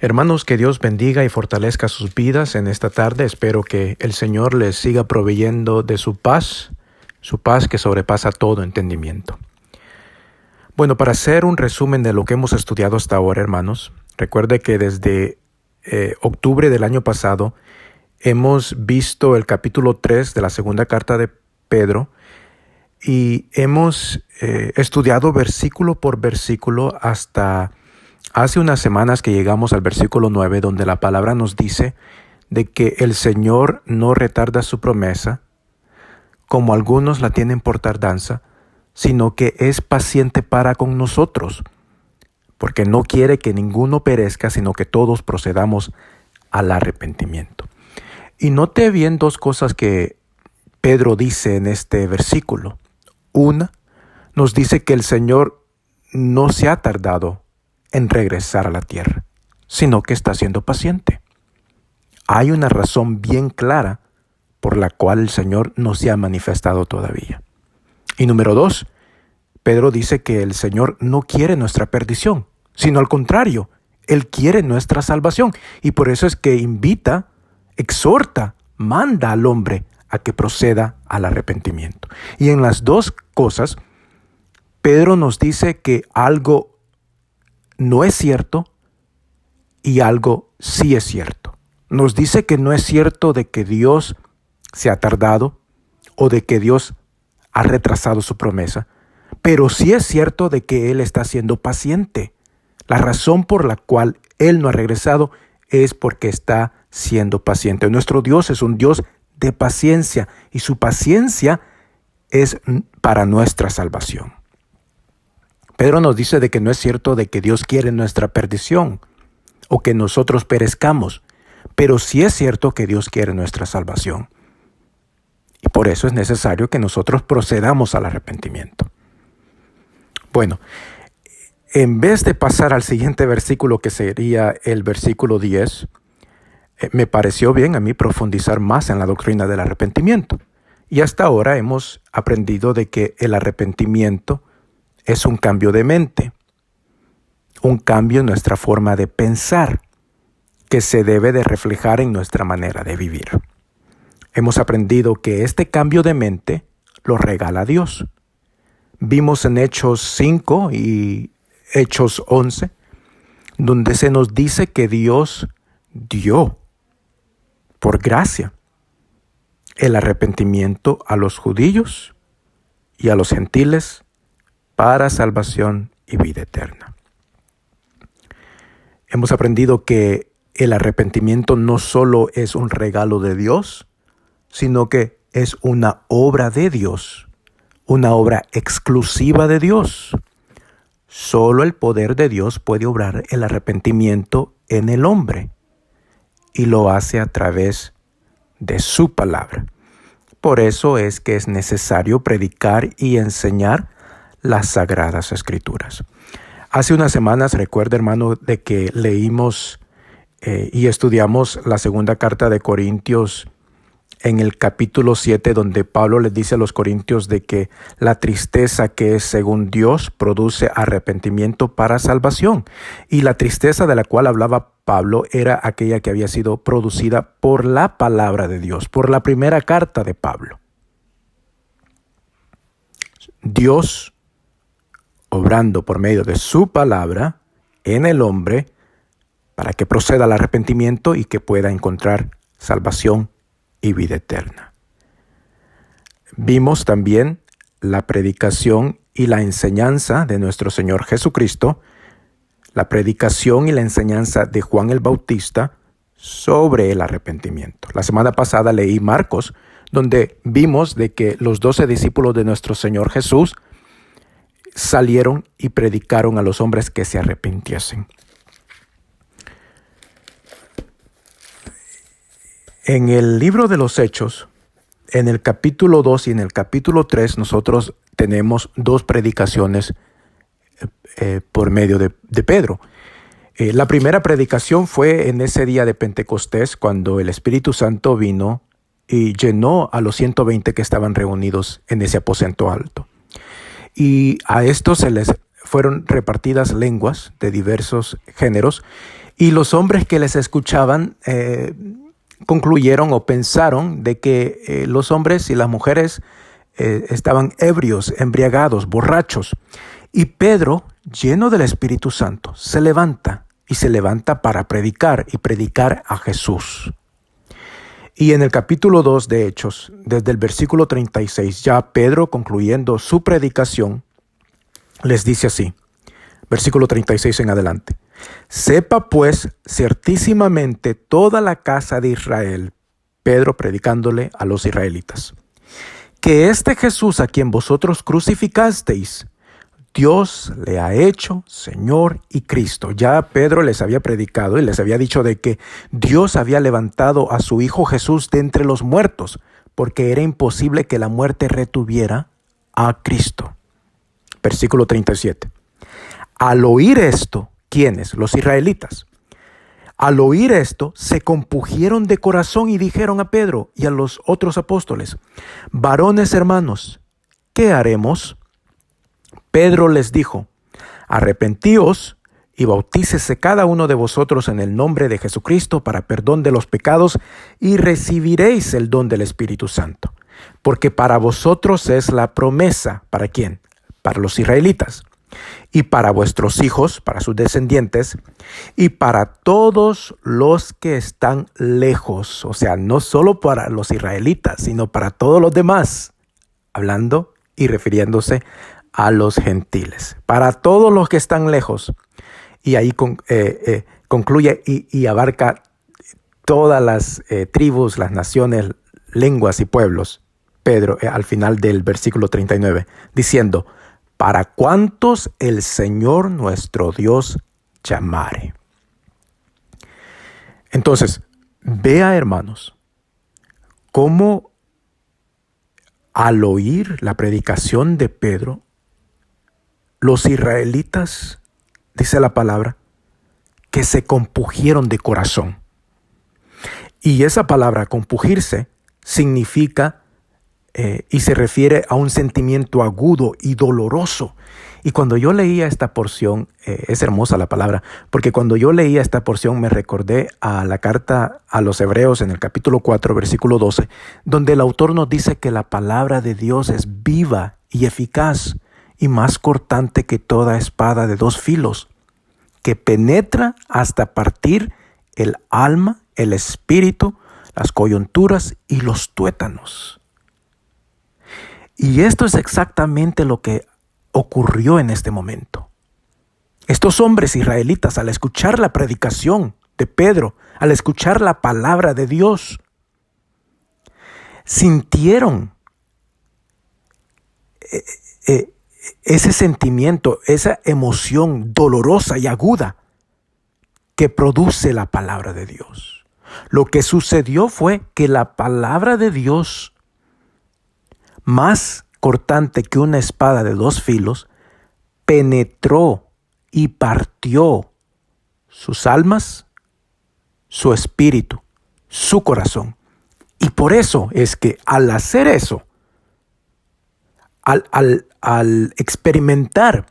Hermanos, que Dios bendiga y fortalezca sus vidas en esta tarde. Espero que el Señor les siga proveyendo de su paz que sobrepasa todo entendimiento. Bueno, para hacer un resumen de lo que hemos estudiado hasta ahora, hermanos, recuerde que desde octubre del año pasado hemos visto el capítulo 3 de la segunda carta de Pedro y hemos estudiado versículo por versículo hasta hace unas semanas que llegamos al versículo 9, donde la palabra nos dice de que el Señor no retarda su promesa, como algunos la tienen por tardanza, sino que es paciente para con nosotros, porque no quiere que ninguno perezca, sino que todos procedamos al arrepentimiento. Y note bien dos cosas que Pedro dice en este versículo. Una, nos dice que el Señor no se ha tardado en regresar a la tierra, sino que está siendo paciente. Hay una razón bien clara por la cual el Señor no se ha manifestado todavía. Y número 2, Pedro dice que el Señor no quiere nuestra perdición, sino al contrario, Él quiere nuestra salvación. Y por eso es que invita, exhorta, manda al hombre a que proceda al arrepentimiento. Y en las dos cosas, Pedro nos dice que algo no es cierto y algo sí es cierto. Nos dice que no es cierto de que Dios se ha tardado o de que Dios ha retrasado su promesa, pero sí es cierto de que Él está siendo paciente. La razón por la cual Él no ha regresado es porque está siendo paciente. Nuestro Dios es un Dios de paciencia y su paciencia es para nuestra salvación. Pedro nos dice de que no es cierto de que Dios quiere nuestra perdición o que nosotros perezcamos, pero sí es cierto que Dios quiere nuestra salvación. Y por eso es necesario que nosotros procedamos al arrepentimiento. Bueno, en vez de pasar al siguiente versículo, que sería el versículo 10, me pareció bien a mí profundizar más en la doctrina del arrepentimiento. Y hasta ahora hemos aprendido de que el arrepentimiento es un cambio de mente, un cambio en nuestra forma de pensar, que se debe de reflejar en nuestra manera de vivir. Hemos aprendido que este cambio de mente lo regala Dios. Vimos en Hechos 5 y Hechos 11, donde se nos dice que Dios dio, por gracia, el arrepentimiento a los judíos y a los gentiles para salvación y vida eterna. Hemos aprendido que el arrepentimiento no solo es un regalo de Dios, sino que es una obra de Dios, una obra exclusiva de Dios. Solo el poder de Dios puede obrar el arrepentimiento en el hombre y lo hace a través de su palabra. Por eso es que es necesario predicar y enseñar las Sagradas Escrituras. Hace unas semanas, recuerda, hermano, de que leímos y estudiamos la segunda carta de Corintios en el capítulo 7, donde Pablo les dice a los corintios de que la tristeza que es según Dios produce arrepentimiento para salvación. Y la tristeza de la cual hablaba Pablo era aquella que había sido producida por la palabra de Dios, por la primera carta de Pablo. Dios, obrando por medio de su palabra en el hombre, para que proceda al arrepentimiento y que pueda encontrar salvación y vida eterna. Vimos también la predicación y la enseñanza de nuestro Señor Jesucristo, la predicación y la enseñanza de Juan el Bautista sobre el arrepentimiento. La semana pasada leí Marcos, donde vimos de que los 12 discípulos de nuestro Señor Jesús salieron y predicaron a los hombres que se arrepintiesen. En el libro de los Hechos, en el capítulo 2 y en el capítulo 3, nosotros tenemos dos predicaciones por medio de Pedro. La primera predicación fue en ese día de Pentecostés, cuando el Espíritu Santo vino y llenó a los 120 que estaban reunidos en ese aposento alto. Y a estos se les fueron repartidas lenguas de diversos géneros, y los hombres que les escuchaban concluyeron o pensaron de que los hombres y las mujeres estaban ebrios, embriagados, borrachos. Y Pedro, lleno del Espíritu Santo, se levanta para predicar y predicar a Jesús. Y en el capítulo 2 de Hechos, desde el versículo 36, ya Pedro, concluyendo su predicación, les dice así, versículo 36 en adelante: sepa pues ciertísimamente toda la casa de Israel, Pedro predicándole a los israelitas, que este Jesús a quien vosotros crucificasteis, Dios le ha hecho Señor y Cristo. Ya Pedro les había predicado y les había dicho de que Dios había levantado a su Hijo Jesús de entre los muertos, porque era imposible que la muerte retuviera a Cristo. Versículo 37. Al oír esto, ¿quiénes? Los israelitas. Al oír esto, se compungieron de corazón y dijeron a Pedro y a los otros apóstoles: varones hermanos, ¿qué haremos? Pedro les dijo: arrepentíos y bautícese cada uno de vosotros en el nombre de Jesucristo para perdón de los pecados, y recibiréis el don del Espíritu Santo. Porque para vosotros es la promesa. ¿Para quién? Para los israelitas. Y para vuestros hijos, para sus descendientes, y para todos los que están lejos. O sea, no solo para los israelitas, sino para todos los demás. Hablando y refiriéndose a los gentiles. Para todos los que están lejos. Y ahí concluye y abarca todas las tribus, las naciones, lenguas y pueblos. Pedro, al final del versículo 39, diciendo: para cuantos el Señor nuestro Dios llamare. Entonces, vea, hermanos, cómo al oír la predicación de Pedro, los israelitas, dice la palabra, que se compungieron de corazón. Y esa palabra, compungirse, significa y se refiere a un sentimiento agudo y doloroso. Y cuando yo leía esta porción, es hermosa la palabra, porque cuando yo leía esta porción me recordé a la carta a los Hebreos en el capítulo 4, versículo 12, donde el autor nos dice que la palabra de Dios es viva y eficaz y más cortante que toda espada de dos filos, que penetra hasta partir el alma, el espíritu, las coyunturas y los tuétanos. Y esto es exactamente lo que ocurrió en este momento. Estos hombres israelitas, al escuchar la predicación de Pedro, al escuchar la palabra de Dios, sintieron ese sentimiento, esa emoción dolorosa y aguda que produce la palabra de Dios. Lo que sucedió fue que la palabra de Dios, más cortante que una espada de dos filos, penetró y partió sus almas, su espíritu, su corazón. Y por eso es que al hacer eso, al experimentar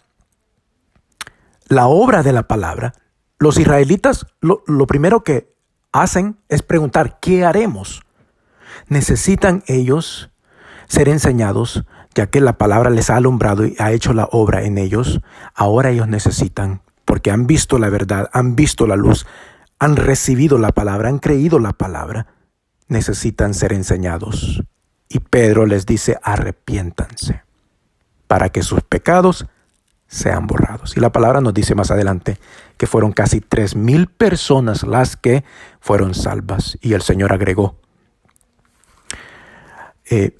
la obra de la palabra, los israelitas lo primero que hacen es preguntar: ¿qué haremos? Necesitan ellos ser enseñados, ya que la palabra les ha alumbrado y ha hecho la obra en ellos. Ahora ellos necesitan, porque han visto la verdad, han visto la luz, han recibido la palabra, han creído la palabra, necesitan ser enseñados. Y Pedro les dice: arrepiéntanse para que sus pecados sean borrados. Y la palabra nos dice más adelante que fueron casi 3,000 personas las que fueron salvas. Y el Señor agregó.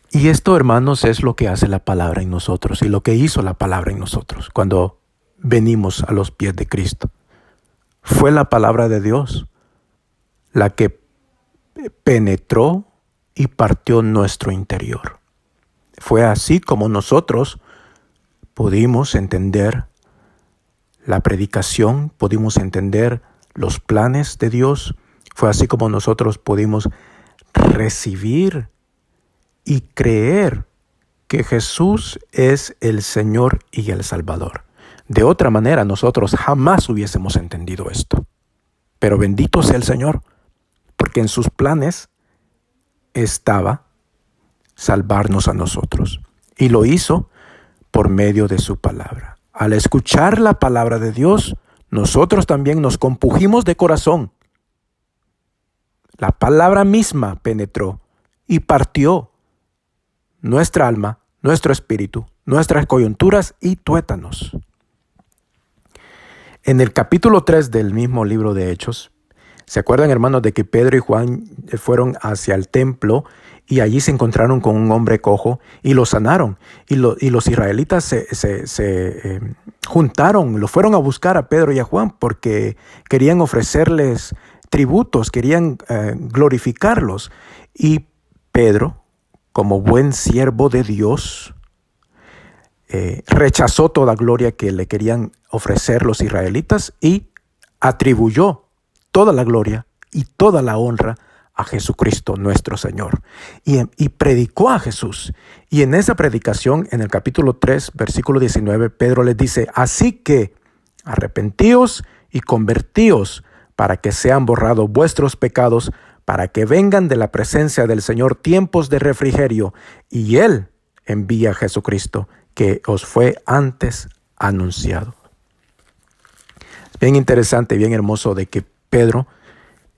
Y esto, hermanos, es lo que hace la palabra en nosotros y lo que hizo la palabra en nosotros cuando venimos a los pies de Cristo. Fue la palabra de Dios la que penetró y partió nuestro interior. Fue así como nosotros pudimos entender la predicación, pudimos entender los planes de Dios. Fue así como nosotros pudimos recibir y creer que Jesús es el Señor y el Salvador. De otra manera, nosotros jamás hubiésemos entendido esto. Pero bendito sea el Señor, porque en sus planes estaba salvarnos a nosotros. Y lo hizo por medio de su palabra. Al escuchar la palabra de Dios, nosotros también nos compujimos de corazón. La palabra misma penetró y partió nuestra alma, nuestro espíritu, nuestras coyunturas y tuétanos. En el capítulo 3 del mismo libro de Hechos, ¿se acuerdan, hermanos, de que Pedro y Juan fueron hacia el templo y allí se encontraron con un hombre cojo y lo sanaron? Y los israelitas se juntaron, lo fueron a buscar a Pedro y a Juan porque querían ofrecerles tributos, querían glorificarlos. Y Pedro, como buen siervo de Dios, rechazó toda gloria que le querían ofrecer los israelitas y atribuyó toda la gloria y toda la honra a Jesucristo nuestro Señor. Y predicó a Jesús. Y en esa predicación, en el capítulo 3, versículo 19, Pedro les dice: así que arrepentíos y convertíos para que sean borrados vuestros pecados, para que vengan de la presencia del Señor tiempos de refrigerio, y Él envía a Jesucristo, que os fue antes anunciado. Es bien interesante, bien hermoso de que Pedro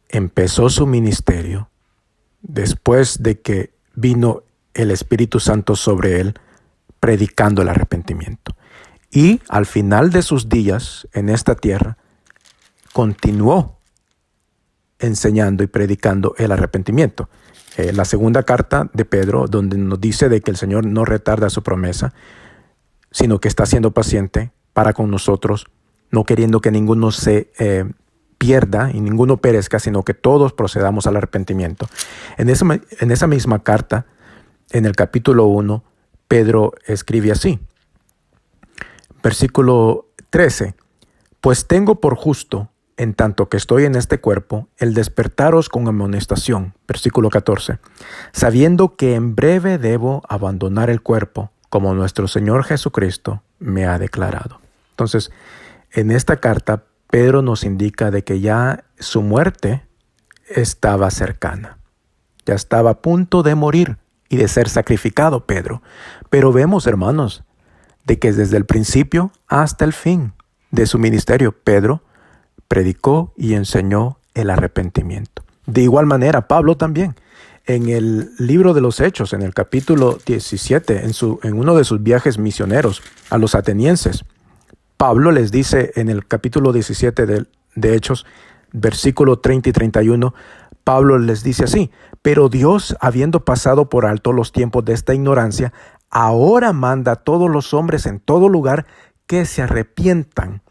empezó su ministerio después de que vino el Espíritu Santo sobre él, predicando el arrepentimiento. Y al final de sus días en esta tierra, continuó enseñando y predicando el arrepentimiento. La segunda carta de Pedro, donde nos dice de que el Señor no retarda su promesa, sino que está siendo paciente para con nosotros, no queriendo que ninguno se pierda y ninguno perezca, sino que todos procedamos al arrepentimiento. En esa misma carta, en el capítulo 1, Pedro escribe así, versículo 13, pues tengo por justo, en tanto que estoy en este cuerpo, el despertaros con amonestación. Versículo 14. Sabiendo que en breve debo abandonar el cuerpo, como nuestro Señor Jesucristo me ha declarado. Entonces, en esta carta, Pedro nos indica de que ya su muerte estaba cercana. Ya estaba a punto de morir y de ser sacrificado Pedro. Pero vemos, hermanos, de que desde el principio hasta el fin de su ministerio, Pedro predicó y enseñó el arrepentimiento. De igual manera, Pablo también, en el libro de los Hechos, en el capítulo 17, en uno de sus viajes misioneros a los atenienses, Pablo les dice en el capítulo 17 de Hechos, versículo 30 y 31, Pablo les dice así: pero Dios, habiendo pasado por alto los tiempos de esta ignorancia, ahora manda a todos los hombres en todo lugar que se arrepientan,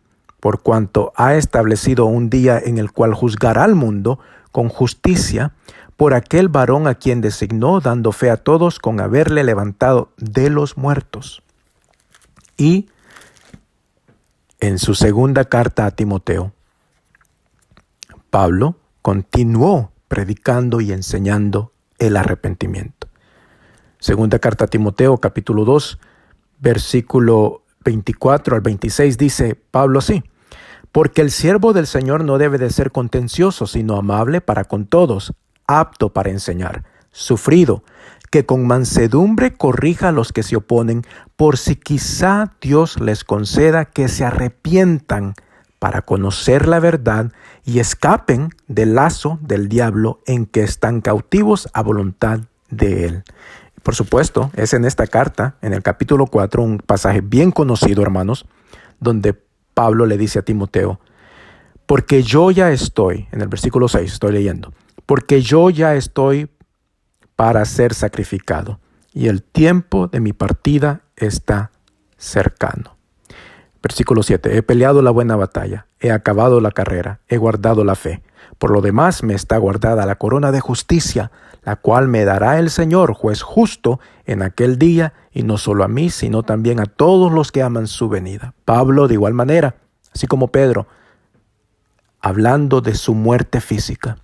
por cuanto ha establecido un día en el cual juzgará al mundo con justicia por aquel varón a quien designó, dando fe a todos con haberle levantado de los muertos. Y en su segunda carta a Timoteo, Pablo continuó predicando y enseñando el arrepentimiento. Segunda carta a Timoteo, capítulo 2, versículo 24 al 26, dice Pablo así: porque el siervo del Señor no debe de ser contencioso, sino amable para con todos, apto para enseñar, sufrido, que con mansedumbre corrija a los que se oponen, por si quizá Dios les conceda que se arrepientan para conocer la verdad y escapen del lazo del diablo en que están cautivos a voluntad de él. Por supuesto, es en esta carta, en el capítulo 4, un pasaje bien conocido, hermanos, donde Pablo le dice a Timoteo: porque yo ya estoy, en el versículo 6 estoy leyendo, porque yo ya estoy para ser sacrificado, y el tiempo de mi partida está cercano. Versículo 7, he peleado la buena batalla, he acabado la carrera, he guardado la fe. Por lo demás me está guardada la corona de justicia, la cual me dará el Señor, juez justo, en aquel día, y no solo a mí, sino también a todos los que aman su venida. Pablo, de igual manera, así como Pedro, hablando de su muerte física,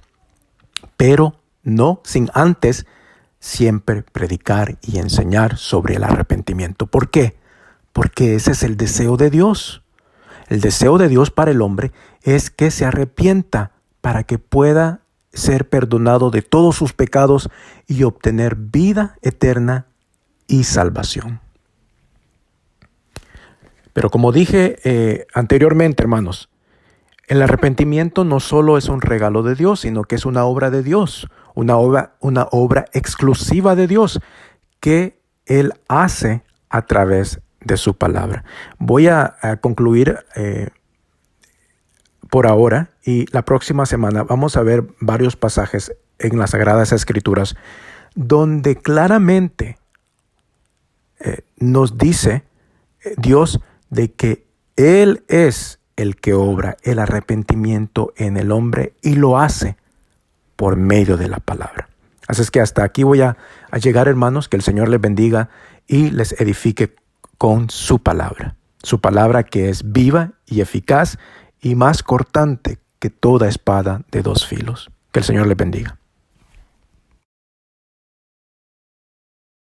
pero no sin antes siempre predicar y enseñar sobre el arrepentimiento. ¿Por qué? Porque ese es el deseo de Dios. El deseo de Dios para el hombre es que se arrepienta para que pueda ser perdonado de todos sus pecados y obtener vida eterna y salvación. Pero como dije anteriormente, hermanos, el arrepentimiento no solo es un regalo de Dios, sino que es una obra de Dios, una obra exclusiva de Dios que Él hace a través de su palabra. Voy a concluir por ahora, y la próxima semana vamos a ver varios pasajes en las Sagradas Escrituras donde claramente nos dice Dios de que Él es el que obra el arrepentimiento en el hombre y lo hace por medio de la palabra. Así es que hasta aquí voy a llegar, hermanos. Que el Señor les bendiga y les edifique con su palabra que es viva y eficaz y más cortante que toda espada de dos filos. Que el Señor les bendiga.